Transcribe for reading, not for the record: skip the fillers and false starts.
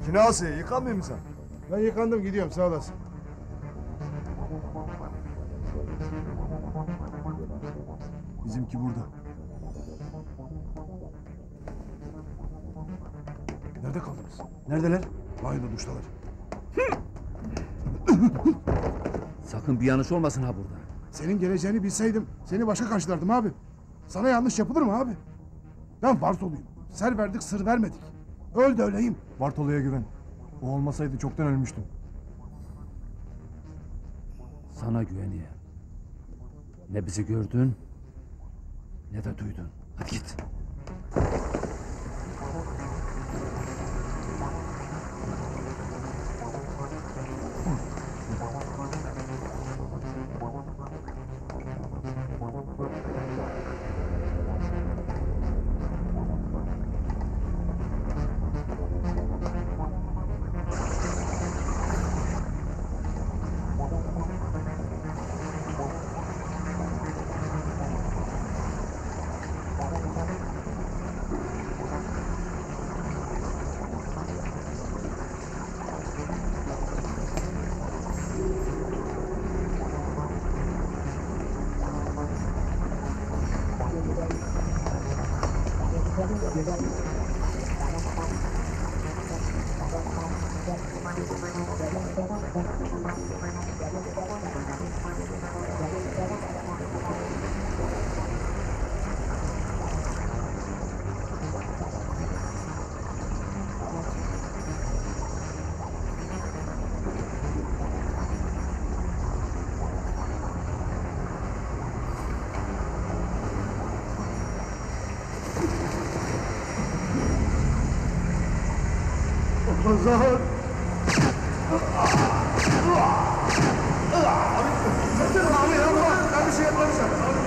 Kinası yıkanmıyor musun sen? Ben yıkandım gidiyorum sağ olasın. Bizimki burada. Nerede kaldınız? Neredeler? Banyoda duştalar. Sakın bir yanlış olmasın ha burada. Senin geleceğini bilseydim seni başka karşılardım abi. Sana yanlış yapılır mı abi? Ben Bartolu'yum. Ser verdik sır vermedik. Öl de öleyim. Bartolu'ya güven. O olmasaydı çoktan ölmüştüm. Sana güveniyor. Ne bizi gördün ne de duydun. Hadi git. Zahar! Abi ya ben bir şey yapmamışım.